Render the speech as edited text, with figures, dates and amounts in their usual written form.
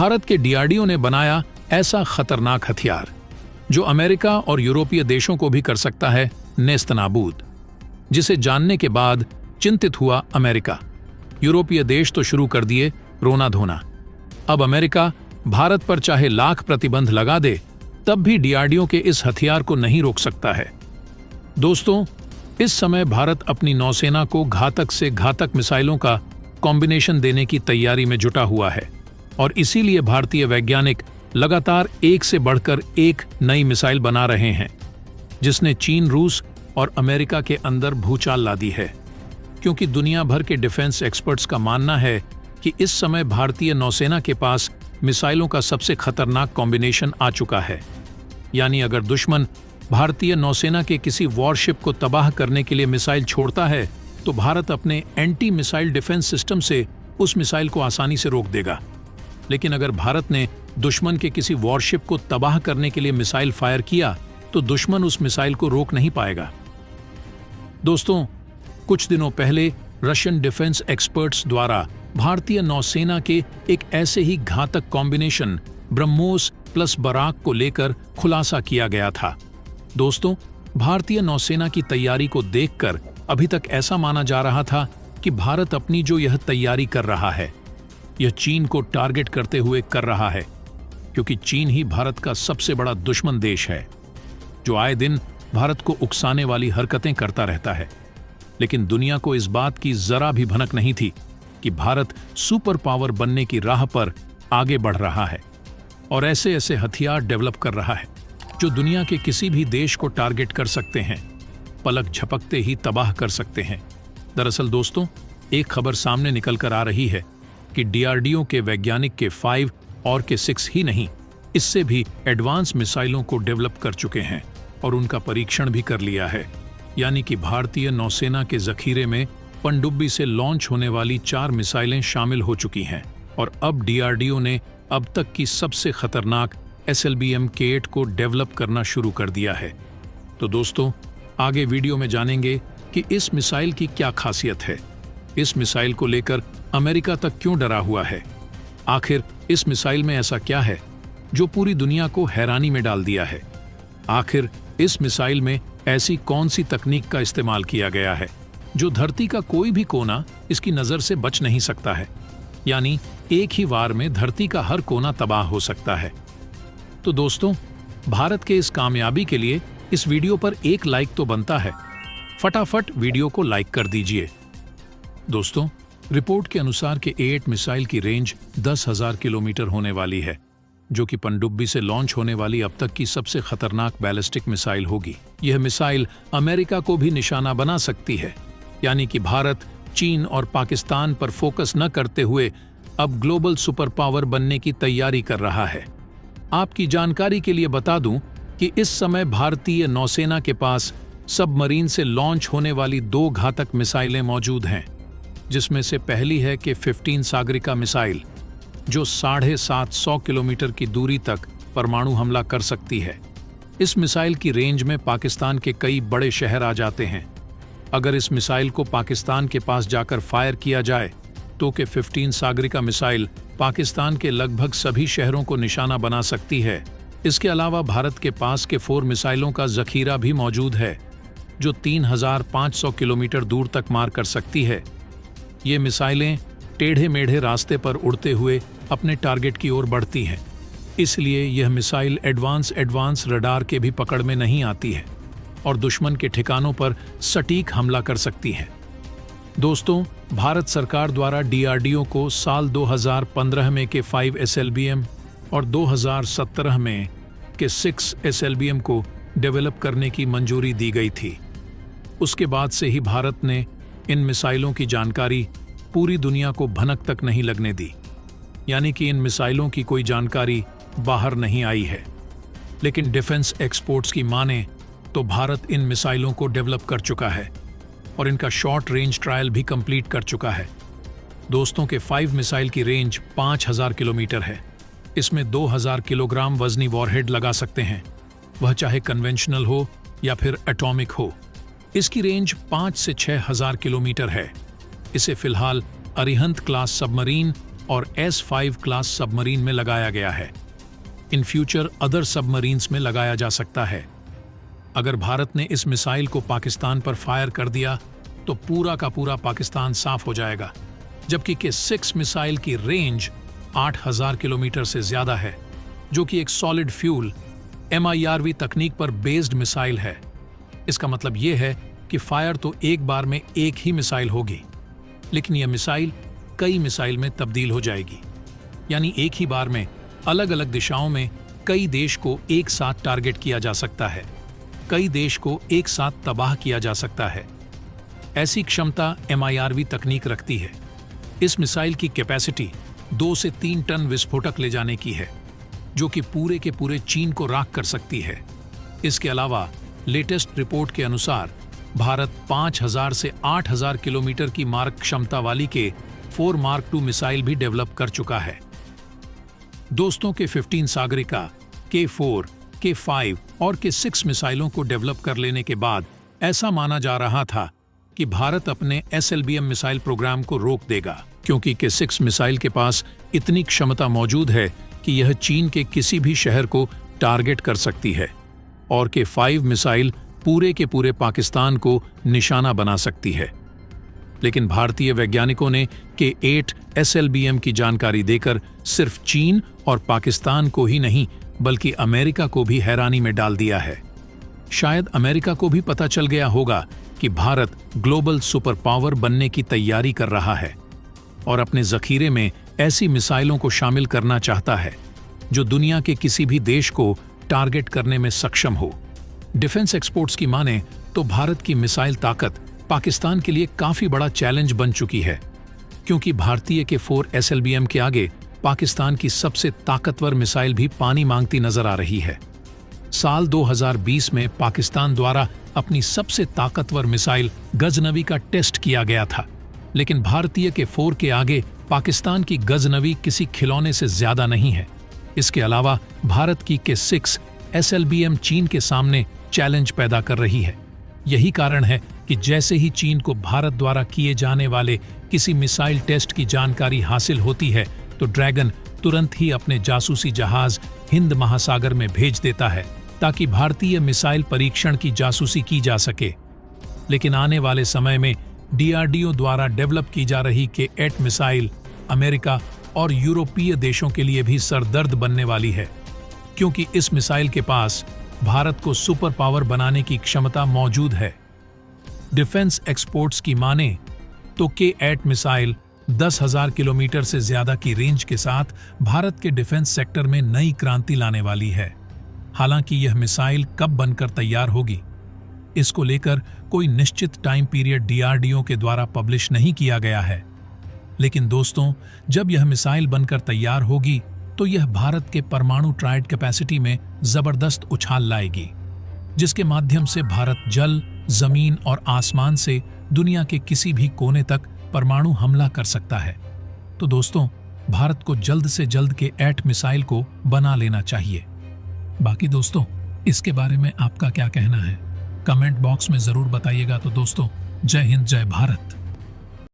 भारत के डीआरडीओ ने बनाया ऐसा खतरनाक हथियार जो अमेरिका और यूरोपीय देशों को भी कर सकता है नेस्तनाबूद, जिसे जानने के बाद चिंतित हुआ अमेरिका। यूरोपीय देश तो शुरू कर दिए रोना धोना। अब अमेरिका भारत पर चाहे लाख प्रतिबंध लगा दे, तब भी डीआरडीओ के इस हथियार को नहीं रोक सकता है। दोस्तों, इस समय भारत अपनी नौसेना को घातक से घातक मिसाइलों का कॉम्बिनेशन देने की तैयारी में जुटा हुआ है और इसीलिए भारतीय वैज्ञानिक लगातार एक से बढ़कर एक नई मिसाइल बना रहे हैं, जिसने चीन, रूस और अमेरिका के अंदर भूचाल ला दी है। क्योंकि दुनिया भर के डिफेंस एक्सपर्ट्स का मानना है कि इस समय भारतीय नौसेना के पास मिसाइलों का सबसे खतरनाक कॉम्बिनेशन आ चुका है। यानी अगर दुश्मन भारतीय नौसेना के किसी वॉरशिप को तबाह करने के लिए मिसाइल छोड़ता है, तो भारत अपने एंटी मिसाइल डिफेंस सिस्टम से उस मिसाइल को आसानी से रोक देगा। लेकिन अगर भारत ने दुश्मन के किसी वॉरशिप को तबाह करने के लिए मिसाइल फायर किया, तो दुश्मन उस मिसाइल को रोक नहीं पाएगा। दोस्तों, कुछ दिनों पहले रशियन डिफेंस एक्सपर्ट्स द्वारा भारतीय नौसेना के एक ऐसे ही घातक कॉम्बिनेशन ब्रह्मोस प्लस बराक को लेकर खुलासा किया गया था। दोस्तों, भारतीय नौसेना की तैयारी को देखकर अभी तक ऐसा माना जा रहा था कि भारत अपनी जो यह तैयारी कर रहा है, यह चीन को टारगेट करते हुए कर रहा है, क्योंकि चीन ही भारत का सबसे बड़ा दुश्मन देश है, जो आए दिन भारत को उकसाने वाली हरकतें करता रहता है। लेकिन दुनिया को इस बात की जरा भी भनक नहीं थी कि भारत सुपर पावर बनने की राह पर आगे बढ़ रहा है और ऐसे ऐसे हथियार डेवलप कर रहा है जो दुनिया के किसी भी देश को टारगेट कर सकते हैं, पलक झपकते ही तबाह कर सकते हैं। दरअसल दोस्तों, एक खबर सामने निकल कर आ रही है कि डीआरडीओ के वैज्ञानिक के 5 और के 6 ही नहीं, इससे भी एडवांस मिसाइलों को डेवलप कर चुके हैं और उनका परीक्षण भी कर लिया है। यानी कि भारतीय नौसेना के जखीरे में पनडुब्बी से लॉन्च होने वाली 4 मिसाइलें शामिल हो चुकी हैं और अब डीआरडीओ ने अब तक की सबसे खतरनाक SLBM-K8 को डेवलप करना शुरू कर दिया है। तो दोस्तों, आगे वीडियो में जानेंगे कि इस मिसाइल की क्या खासियत है, इस मिसाइल को लेकर अमेरिका तक क्यों डरा हुआ है, आखिर इस मिसाइल में ऐसा क्या है जो पूरी दुनिया को हैरानी में डाल दिया है, आखिर इस मिसाइल में ऐसी कौन सी तकनीक का इस्तेमाल किया गया है जो धरती का कोई भी कोना इसकी नज़र से बच नहीं सकता है। यानी एक ही वार में धरती का हर कोना तबाह हो सकता है। तो दोस्तों, भारत के इस कामयाबी के लिए इस वीडियो पर एक लाइक तो बनता है। फटाफट वीडियो को लाइक कर दीजिए। दोस्तों, रिपोर्ट के अनुसार कि K8 मिसाइल की रेंज 10,000 किलोमीटर होने वाली है, जो कि पनडुब्बी से लॉन्च होने वाली अब तक की सबसे खतरनाक बैलिस्टिक मिसाइल होगी। यह मिसाइल अमेरिका को भी निशाना बना सकती है। यानी कि भारत चीन और पाकिस्तान पर फोकस न करते हुए अब ग्लोबल सुपर पावर बनने की तैयारी कर रहा है। आपकी जानकारी के लिए बता दूं कि इस समय भारतीय नौसेना के पास सबमरीन से लॉन्च होने वाली 2 घातक मिसाइलें मौजूद हैं, जिसमें से पहली है K-15 सागरिका मिसाइल, जो 750 किलोमीटर की दूरी तक परमाणु हमला कर सकती है। इस मिसाइल की रेंज में पाकिस्तान के कई बड़े शहर आ जाते हैं। अगर इस मिसाइल को पाकिस्तान के पास जाकर फायर किया जाए तो K-15 सागरिका मिसाइल पाकिस्तान के लगभग सभी शहरों को निशाना बना सकती है। इसके अलावा भारत के पास K-4 मिसाइलों का जखीरा भी मौजूद है, जो 3,500 किलोमीटर दूर तक मार कर सकती है। ये मिसाइलें टेढ़े मेढ़े रास्ते पर उड़ते हुए अपने टारगेट की ओर बढ़ती हैं, इसलिए यह मिसाइल एडवांस रडार के भी पकड़ में नहीं आती है और दुश्मन के ठिकानों पर सटीक हमला कर सकती है। दोस्तों, भारत सरकार द्वारा डीआरडीओ को साल 2015 में K5 SLBM और 2017 में K6 SLBM को डेवलप करने की मंजूरी दी गई थी। उसके बाद से ही भारत ने इन मिसाइलों की जानकारी पूरी दुनिया को भनक तक नहीं लगने दी। यानी कि इन मिसाइलों की कोई जानकारी बाहर नहीं आई है। लेकिन डिफेंस एक्सपोर्ट्स की माने तो भारत इन मिसाइलों को डेवलप कर चुका है और इनका शॉर्ट रेंज ट्रायल भी कंप्लीट कर चुका है। दोस्तों, K5 मिसाइल की रेंज 5,000 किलोमीटर है। इसमें 2,000 किलोग्राम वजनी वॉरहेड लगा सकते हैं, वह चाहे कन्वेंशनल हो या फिर एटॉमिक हो। इसकी रेंज 5 से 6,000 किलोमीटर है। इसे फिलहाल अरिहंत क्लास सबमरीन और S-5 क्लास सबमरीन में लगाया गया है। इन फ्यूचर अदर सबमरीन्स में लगाया जा सकता है। अगर भारत ने इस मिसाइल को पाकिस्तान पर फायर कर दिया तो पूरा का पूरा पाकिस्तान साफ हो जाएगा, जबकि K-6 मिसाइल की रेंज 8000 किलोमीटर से ज्यादा है, जो कि एक सॉलिड फ्यूल MIRV तकनीक पर बेस्ड मिसाइल है। इसका मतलब यह है कि फायर तो एक बार में एक ही मिसाइल होगी, लेकिन यह मिसाइल कई मिसाइल में तब्दील हो जाएगी, यानी एक ही बार में अलग अलग दिशाओं में कई देश को एक साथ टारगेट किया जा सकता है, कई देश को एक साथ तबाह किया जा सकता है। ऐसी क्षमता MIRV तकनीक रखती है। इस मिसाइल की कैपेसिटी 2 से 3 टन विस्फोटक ले जाने की है, जो कि पूरे के पूरे चीन को राख कर सकती है। इसके अलावा लेटेस्ट रिपोर्ट के अनुसार भारत 5000 से 8000 किलोमीटर की मारक क्षमता वाली K-4 मार्क II मिसाइल भी डेवलप कर चुका है। दोस्तों, K-15 सागरिका, K-4, K-5 और K-6 मिसाइलों को डेवलप कर लेने के बाद ऐसा माना जा रहा था कि भारत अपने SLBM मिसाइल प्रोग्राम को रोक देगा, क्योंकि K-6 मिसाइल के पास इतनी क्षमता मौजूद है कि यह चीन के किसी भी शहर को टारगेट कर सकती है, और K-5 मिसाइल पूरे के पूरे पाकिस्तान को निशाना बना सकती है। लेकिन भारतीय वैज्ञानिकों ने K-8 SLBM की जानकारी देकर सिर्फ चीन और पाकिस्तान को ही नहीं बल्कि अमेरिका को भी हैरानी में डाल दिया है। शायद अमेरिका को भी पता चल गया होगा कि भारत ग्लोबल सुपर पावर बनने की तैयारी कर रहा है और अपने जखीरे में ऐसी मिसाइलों को शामिल करना चाहता है जो दुनिया के किसी भी देश को टारगेट करने में सक्षम हो। डिफेंस एक्सपोर्ट्स की माने तो भारत की मिसाइल ताकत पाकिस्तान के लिए काफी बड़ा चैलेंज बन चुकी है, क्योंकि भारतीय K-4 SLBM के आगे पाकिस्तान की सबसे ताकतवर मिसाइल भी पानी मांगती नजर आ रही है। साल 2020 में पाकिस्तान द्वारा अपनी सबसे ताकतवर मिसाइल गजनवी का टेस्ट किया गया था, लेकिन भारतीय K-4 के आगे पाकिस्तान की गजनवी किसी खिलौने से ज्यादा नहीं है। इसके अलावा भारत की K-6 SLBM चीन के सामने चैलेंज पैदा कर रही है। यही कारण है कि जैसे ही चीन को भारत द्वारा किए जाने वाले किसी मिसाइल टेस्ट की जानकारी हासिल होती है तो ड्रैगन तुरंत ही अपने जासूसी जहाज हिंद महासागर में भेज देता है ताकि भारतीय मिसाइल परीक्षण की जासूसी की जा सके। लेकिन आने वाले समय में DRDO द्वारा डेवलप की जा रही K-8 मिसाइल अमेरिका और यूरोपीय देशों के लिए भी सरदर्द बनने वाली है, क्योंकि इस मिसाइल के पास भारत को सुपर पावर बनाने की क्षमता मौजूद है। डिफेंस एक्सपोर्ट्स की माने तो K-8 मिसाइल 10,000 किलोमीटर से ज्यादा की रेंज के साथ भारत के डिफेंस सेक्टर में नई क्रांति लाने वाली है। हालांकि यह मिसाइल कब बनकर तैयार होगी, इसको लेकर कोई निश्चित टाइम पीरियड DRDO के द्वारा पब्लिश नहीं किया गया है। लेकिन दोस्तों, जब यह मिसाइल बनकर तैयार होगी तो यह भारत के परमाणु ट्रायड कैपेसिटी में जबरदस्त उछाल लाएगी, जिसके माध्यम से भारत जल, जमीन और आसमान से दुनिया के किसी भी कोने तक परमाणु हमला कर सकता है। तो दोस्तों, भारत को जल्द से जल्द K-8 मिसाइल को बना लेना चाहिए। बाकी दोस्तों, इसके बारे में आपका क्या कहना है, कमेंट बॉक्स में जरूर बताइएगा। तो दोस्तों, जय हिंद, जय भारत।